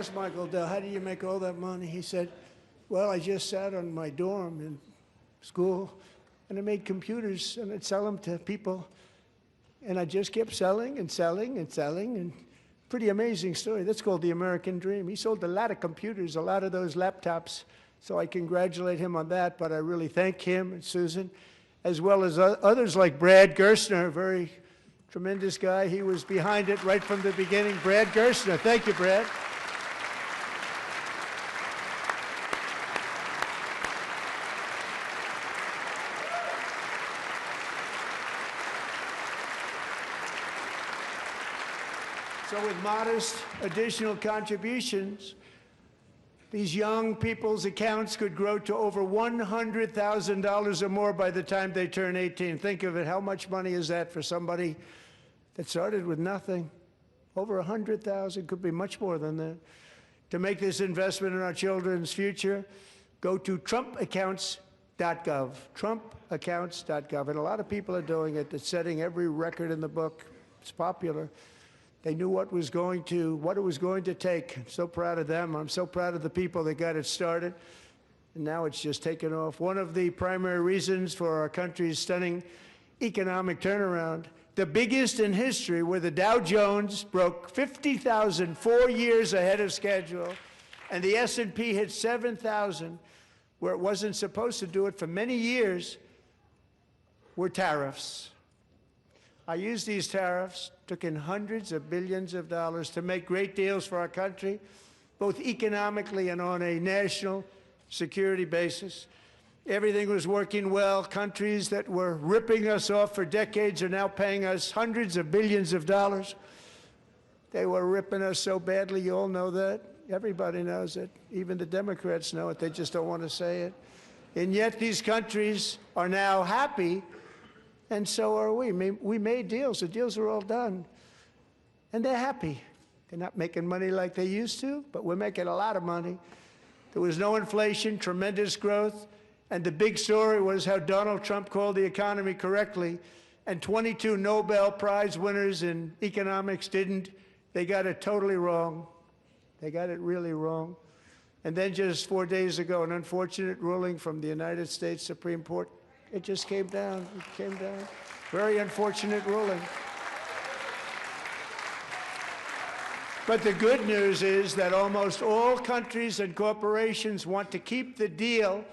asked Michael Dell, how do you make all that money? He said, well, I just sat on my dorm in school, and I made computers, and I'd sell them to people. And I just kept selling and selling and selling, and pretty amazing story. That's called the American dream. He sold a lot of computers, a lot of those laptops, so I congratulate him on that, but I really thank him and Susan, as well as others like Brad Gerstner, a very tremendous guy. He was behind it right from the beginning. Brad Gerstner, thank you, Brad. So with modest additional contributions, these young people's accounts could grow to over $100,000 or more by the time they turn 18. Think of it, how much money is that for somebody that started with nothing? Over 100,000, could be much more than that. To make this investment in our children's future, go to trumpaccounts.gov, trumpaccounts.gov. And a lot of people are doing it. It's setting every record in the book. It's popular. They knew what it was going to take. I'm so proud of them. I'm so proud of the people that got it started. And now it's just taken off. One of the primary reasons for our country's stunning economic turnaround, the biggest in history, where the Dow Jones broke 50,000 4 years ahead of schedule, and the S&P hit 7,000, where it wasn't supposed to do it for many years, were tariffs. I used these tariffs, took in hundreds of billions of dollars to make great deals for our country, both economically and on a national security basis. Everything was working well. Countries that were ripping us off for decades are now paying us hundreds of billions of dollars. They were ripping us so badly, you all know that. Everybody knows it. Even the Democrats know it. They just don't want to say it. And yet these countries are now happy, and so are we. We made deals. The deals are all done. And they're happy. They're not making money like they used to, but we're making a lot of money. There was no inflation, tremendous growth, and the big story was how Donald Trump called the economy correctly, and 22 Nobel Prize winners in economics didn't. They got it totally wrong. They got it really wrong. And then just 4 days ago, an unfortunate ruling from the United States Supreme Court. It just came down. It came down. Very unfortunate ruling. But the good news is that almost all countries and corporations want to keep the deal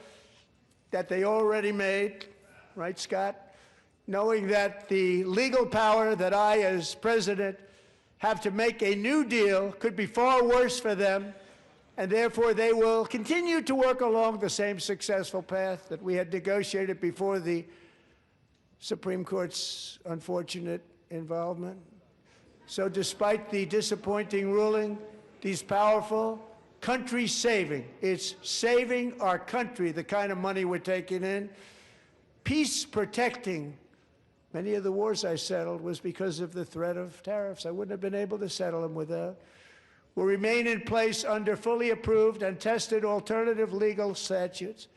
that they already made, right, Scott? Knowing that the legal power that I, as president, have to make a new deal could be far worse for them, and therefore they will continue to work along the same successful path that we had negotiated before the Supreme Court's unfortunate involvement. So despite the disappointing ruling, these powerful country-saving, it's saving our country, the kind of money we're taking in, peace-protecting. Many of the wars I settled was because of the threat of tariffs. I wouldn't have been able to settle them without. Will remain in place under fully approved and tested alternative legal statutes.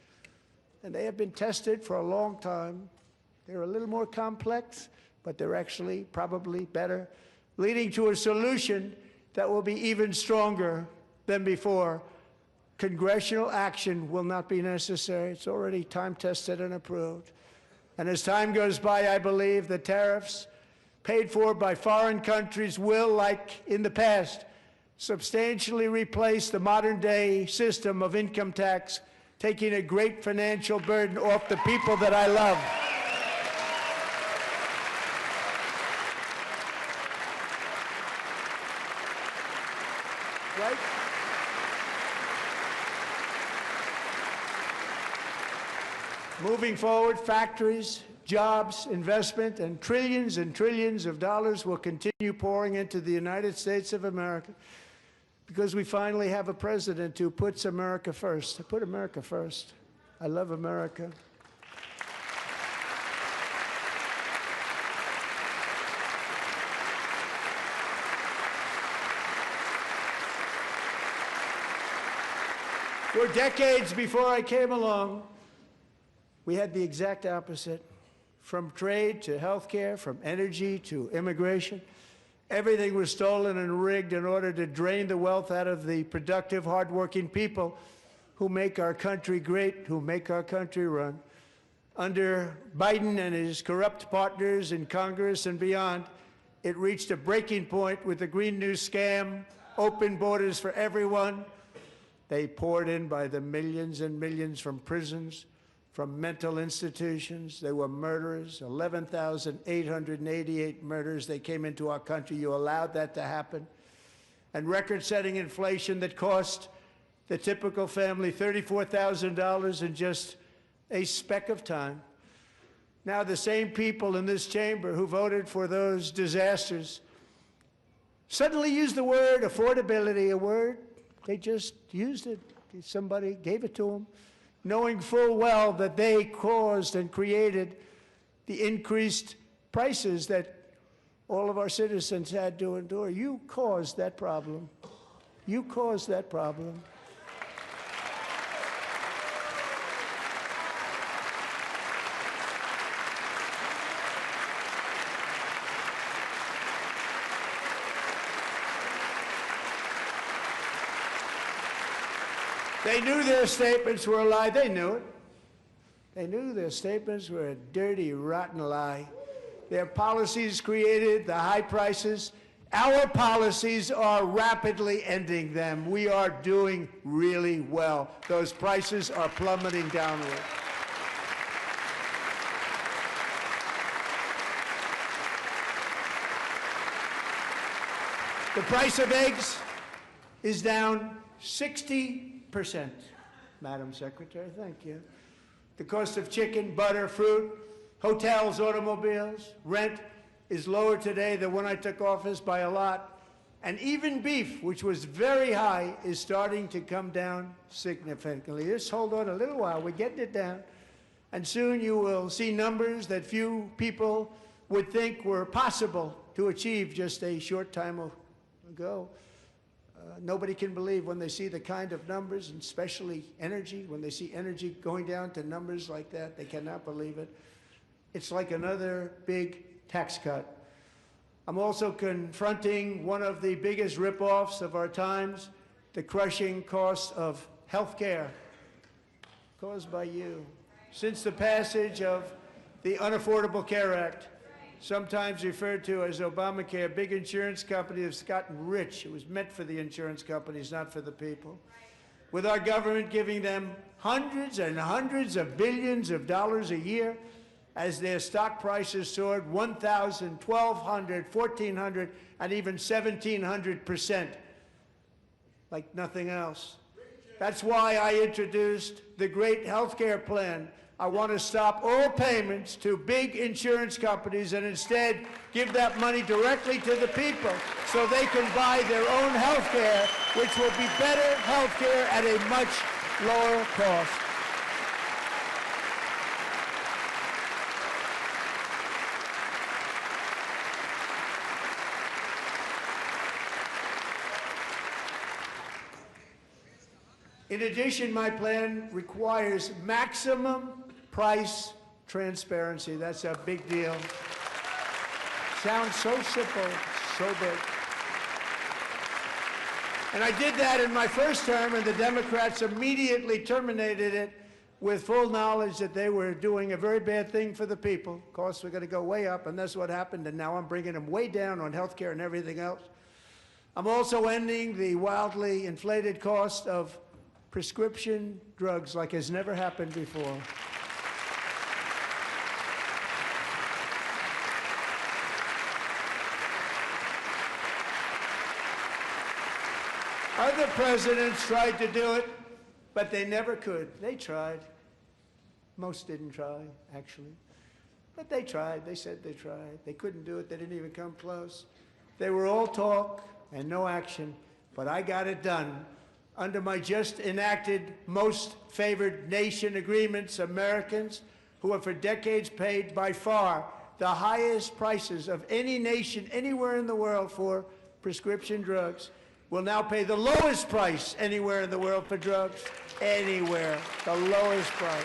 And they have been tested for a long time. They're a little more complex, but they're actually probably better, leading to a solution that will be even stronger than before. Congressional action will not be necessary. It's already time-tested and approved. And as time goes by, I believe the tariffs paid for by foreign countries will, like in the past, substantially replace the modern-day system of income tax, taking a great financial burden off the people that I love. Right? Moving forward, factories, jobs, investment, and trillions of dollars will continue pouring into the United States of America because we finally have a president who puts America first. I put America first. I love America. For decades before I came along, we had the exact opposite. From trade to healthcare, from energy to immigration, Everything was stolen and rigged in order to drain the wealth out of the productive, hardworking people who make our country great, who make our country run. Under Biden and his corrupt partners in Congress and beyond, it reached a breaking point with the Green New scam, open borders for everyone. They poured in by the millions and millions from prisons, from mental institutions. They were murderers, 11,888 murders. They came into our country. You allowed that to happen. And record-setting inflation that cost the typical family $34,000 in just a speck of time. Now the same people in this chamber who voted for those disasters suddenly used the word affordability, a word, they just used it. Somebody gave it to them, knowing full well that they caused and created the increased prices that all of our citizens had to endure. You caused that problem. You caused that problem. They knew their statements were a lie. They knew it. They knew their statements were a dirty, rotten lie. Their policies created the high prices. Our policies are rapidly ending them. We are doing really well. Those prices are plummeting downward. The price of eggs is down 60%, Madam Secretary, thank you. The cost of chicken, butter, fruit, hotels, automobiles, rent is lower today than when I took office by a lot. And even beef, which was very high, is starting to come down significantly. Just hold on a little while, we're getting it down. And soon you will see numbers that few people would think were possible to achieve just a short time ago. Nobody can believe when they see the kind of numbers, and especially energy, when they see energy going down to numbers like that, they cannot believe it. It's like another big tax cut. I'm also confronting one of the biggest ripoffs of our times, the crushing cost of health care caused by you. Since the passage of the Unaffordable Care Act, sometimes referred to as Obamacare, big insurance companies have gotten rich. It was meant for the insurance companies, not for the people. With our government giving them hundreds and hundreds of billions of dollars a year as their stock prices soared 1,000, 1,200, 1,400, and even 1,700%, like nothing else. That's why I introduced the great health care plan. I want to stop all payments to big insurance companies and instead give that money directly to the people so they can buy their own health care, which will be better health care at a much lower cost. In addition, my plan requires maximum price transparency. That's a big deal. Sounds so simple, so big. And I did that in my first term, and the Democrats immediately terminated it with full knowledge that they were doing a very bad thing for the people. Costs were going to go way up, and that's what happened, and now I'm bringing them way down on health care and everything else. I'm also ending the wildly inflated cost of prescription drugs like has never happened before. Other presidents tried to do it, but they never could. They tried. Most didn't try, actually. But they tried. They said they tried. They couldn't do it. They didn't even come close. They were all talk and no action, but I got it done. Under my just enacted most favored nation agreements, Americans who have for decades paid by far the highest prices of any nation anywhere in the world for prescription drugs will now pay the lowest price anywhere in the world for drugs. Anywhere, the lowest price.